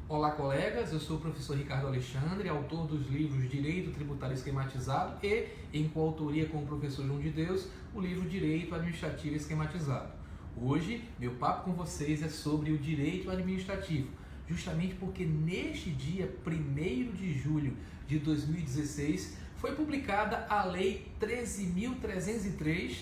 Olá, colegas, eu sou o professor Ricardo Alexandre, autor dos livros Direito Tributário Esquematizado e, em coautoria com o professor João de Deus, o livro Direito Administrativo Esquematizado. Hoje, meu papo com vocês é sobre o direito administrativo, justamente porque neste dia 1º de julho de 2016 foi publicada a Lei 13.303,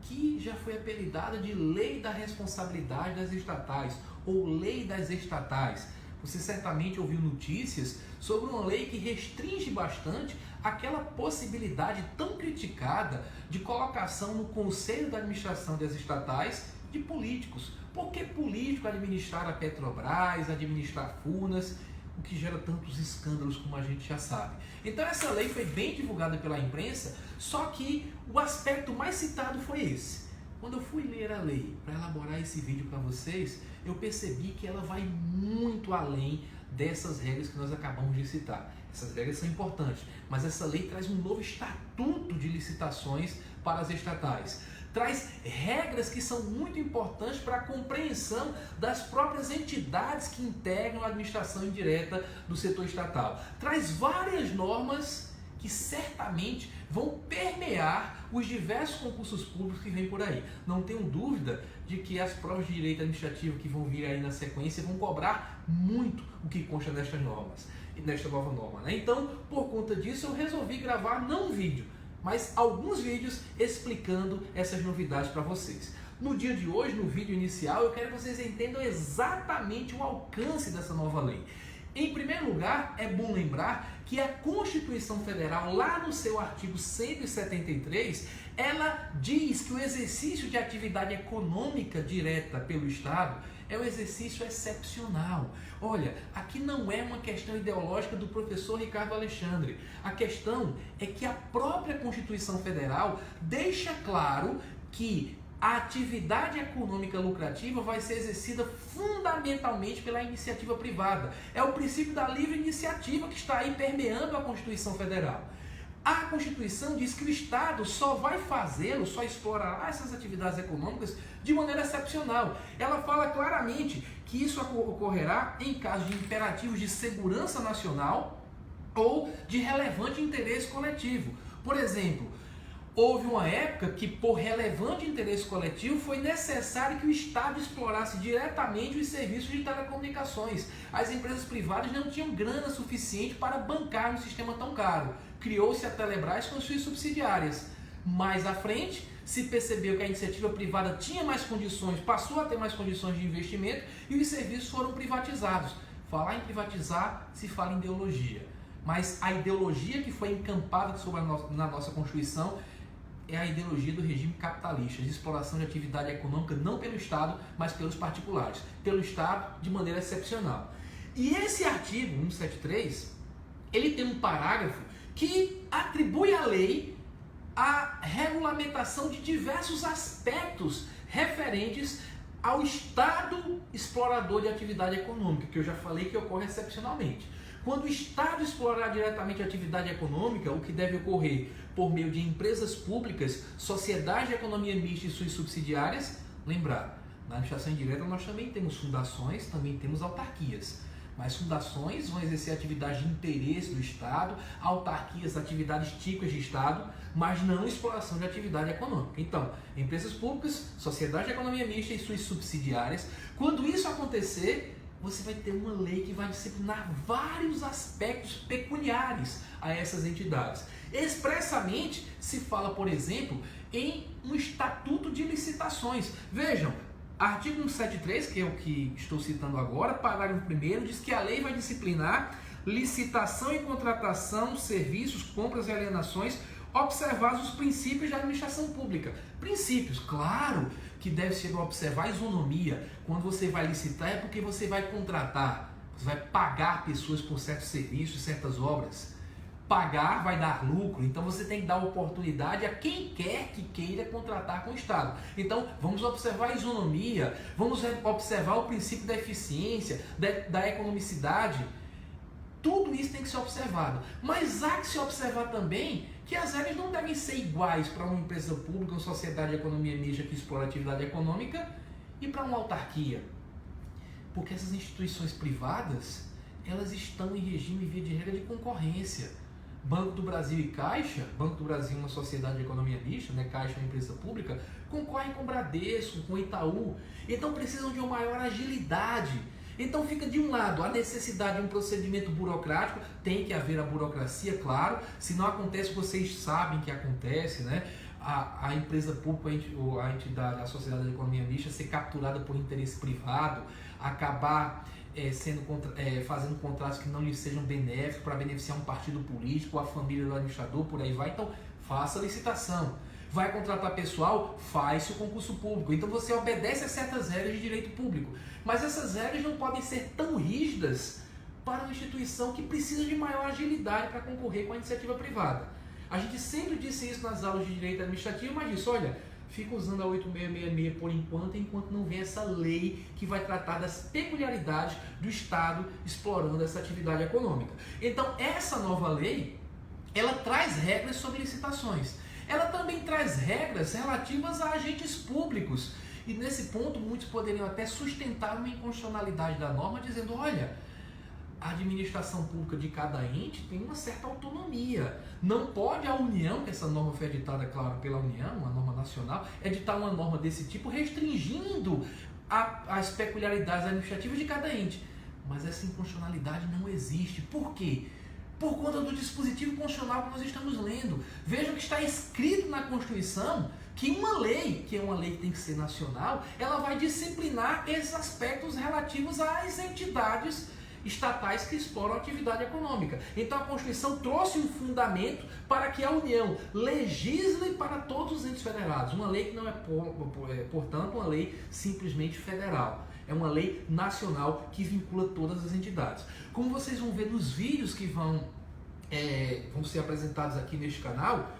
que já foi apelidada de Lei da Responsabilidade das Estatais ou Lei das Estatais. Você certamente ouviu notícias sobre uma lei que restringe bastante aquela possibilidade tão criticada de colocação no Conselho de Administração das Estatais de políticos. Por que político administrar a Petrobras, administrar a Furnas, o que gera tantos escândalos como a gente já sabe? Então essa lei foi bem divulgada pela imprensa, só que o aspecto mais citado foi esse. Quando eu fui ler a lei para elaborar esse vídeo para vocês, eu percebi que ela vai muito além dessas regras que nós acabamos de citar. Essas regras são importantes, mas essa lei traz um novo estatuto de licitações para as estatais. Traz regras que são muito importantes para a compreensão das próprias entidades que integram a administração indireta do setor estatal. Traz várias normas que certamente vão permear os diversos concursos públicos que vêm por aí. Não tenho dúvida de que as provas de direito administrativo que vão vir aí na sequência vão cobrar muito o que consta nestas normas, nesta nova norma, né? Então, por conta disso, eu resolvi gravar não um vídeo, mas alguns vídeos explicando essas novidades para vocês. No dia de hoje, no vídeo inicial, eu quero que vocês entendam exatamente o alcance dessa nova lei. Em primeiro lugar, é bom lembrar que a Constituição Federal, lá no seu artigo 173, ela diz que o exercício de atividade econômica direta pelo Estado é um exercício excepcional. Olha, aqui não é uma questão ideológica do professor Ricardo Alexandre. A questão é que a própria Constituição Federal deixa claro que a atividade econômica lucrativa vai ser exercida fundamentalmente pela iniciativa privada. É o princípio da livre iniciativa que está aí permeando a Constituição Federal. A Constituição diz que o Estado só vai fazê-lo, só explorará essas atividades econômicas de maneira excepcional. Ela fala claramente que isso ocorrerá em caso de imperativos de segurança nacional ou de relevante interesse coletivo. Por exemplo, houve uma época que, por relevante interesse coletivo, foi necessário que o Estado explorasse diretamente os serviços de telecomunicações. As empresas privadas não tinham grana suficiente para bancar um sistema tão caro. Criou-se a Telebrás com suas subsidiárias. Mais à frente, se percebeu que a iniciativa privada tinha mais condições, passou a ter mais condições de investimento e os serviços foram privatizados. Falar em privatizar se fala em ideologia. Mas a ideologia que foi encampada na nossa Constituição é a ideologia do regime capitalista, de exploração de atividade econômica não pelo Estado, mas pelos particulares. Pelo Estado, de maneira excepcional. E esse artigo 173, ele tem um parágrafo que atribui à lei a regulamentação de diversos aspectos referentes ao Estado explorador de atividade econômica, que eu já falei que ocorre excepcionalmente. Quando o Estado explorar diretamente a atividade econômica, o que deve ocorrer por meio de empresas públicas, sociedade de economia mista e suas subsidiárias, lembrar, na administração indireta nós também temos fundações, também temos autarquias. Mas fundações vão exercer atividade de interesse do Estado, autarquias, atividades típicas de Estado, mas não exploração de atividade econômica. Então, empresas públicas, sociedade de economia mista e suas subsidiárias, quando isso acontecer, você vai ter uma lei que vai disciplinar vários aspectos peculiares a essas entidades. Expressamente se fala, por exemplo, em um estatuto de licitações. Vejam, artigo 173, que é o que estou citando agora, parágrafo 1º, diz que a lei vai disciplinar licitação e contratação, serviços, compras e alienações, observados os princípios da administração pública. Princípios, claro, que deve ser observar a isonomia. Quando você vai licitar é porque você vai contratar, você vai pagar pessoas por certos serviços, certas obras. Pagar vai dar lucro, então você tem que dar oportunidade a quem quer que queira contratar com o Estado. Então vamos observar a isonomia, vamos observar o princípio da eficiência, da economicidade. Tudo isso tem que ser observado. Mas há que se observar também que as regras não devem ser iguais para uma empresa pública, uma sociedade de economia mista que explora atividade econômica e para uma autarquia. Porque essas instituições privadas, elas estão em regime, via de regra, de concorrência. Banco do Brasil e Caixa, Banco do Brasil é uma sociedade de economia mista, né? Caixa é uma empresa pública, concorrem com o Bradesco, com o Itaú, então precisam de uma maior agilidade. Então fica de um lado a necessidade de um procedimento burocrático, tem que haver a burocracia, claro, se não acontece, vocês sabem que acontece, né? A empresa pública, a entidade, a sociedade de economia mista ser capturada por interesse privado, acabar fazendo contratos que não lhes sejam benéficos para beneficiar um partido político, a família do administrador, por aí vai. Então, faça a licitação. Vai contratar pessoal, faz o concurso público. Então, você obedece a certas regras de direito público. Mas essas regras não podem ser tão rígidas para uma instituição que precisa de maior agilidade para concorrer com a iniciativa privada. A gente sempre disse isso nas aulas de direito administrativo, mas disse, olha, fica usando a 8666 por enquanto não vem essa lei que vai tratar das peculiaridades do Estado explorando essa atividade econômica. Então, essa nova lei, ela traz regras sobre licitações. Ela também traz regras relativas a agentes públicos. E nesse ponto, muitos poderiam até sustentar uma inconstitucionalidade da norma, dizendo, olha, a administração pública de cada ente tem uma certa autonomia. Não pode a União, que essa norma foi editada, claro, pela União, uma norma nacional, editar uma norma desse tipo restringindo as peculiaridades administrativas de cada ente. Mas essa inconstitucionalidade não existe. Por quê? Por conta do dispositivo constitucional que nós estamos lendo. Vejam que está escrito na Constituição que uma lei, que é uma lei que tem que ser nacional, ela vai disciplinar esses aspectos relativos às entidades estatais que exploram a atividade econômica. Então a Constituição trouxe um fundamento para que a União legisle para todos os entes federados. Uma lei que não é, portanto, uma lei simplesmente federal. É uma lei nacional que vincula todas as entidades. Como vocês vão ver nos vídeos que vão ser apresentados aqui neste canal,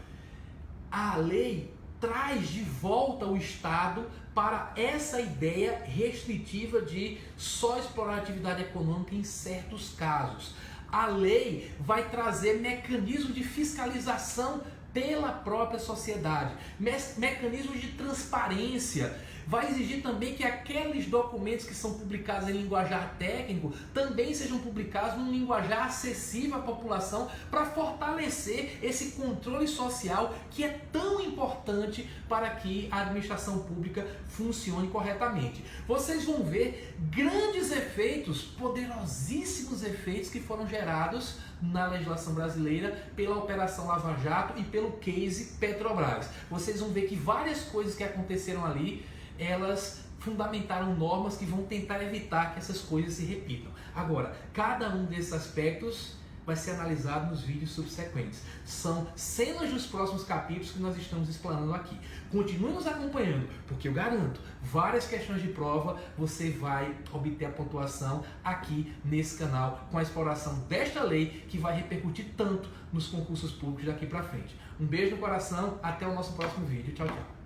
a lei traz de volta o Estado para essa ideia restritiva de só explorar a atividade econômica em certos casos. A lei vai trazer mecanismos de fiscalização pela própria sociedade, mecanismos de transparência. Vai exigir também que aqueles documentos que são publicados em linguajar técnico também sejam publicados num linguajar acessível à população para fortalecer esse controle social que é tão importante para que a administração pública funcione corretamente. Vocês vão ver grandes efeitos, poderosíssimos efeitos que foram gerados na legislação brasileira pela Operação Lava Jato e pelo case Petrobras. Vocês vão ver que várias coisas que aconteceram ali, elas fundamentaram normas que vão tentar evitar que essas coisas se repitam. Agora, cada um desses aspectos vai ser analisado nos vídeos subsequentes. São cenas dos próximos capítulos que nós estamos explanando aqui. Continue nos acompanhando, porque eu garanto, várias questões de prova você vai obter a pontuação aqui nesse canal com a exploração desta lei que vai repercutir tanto nos concursos públicos daqui para frente. Um beijo no coração, até o nosso próximo vídeo. Tchau, tchau.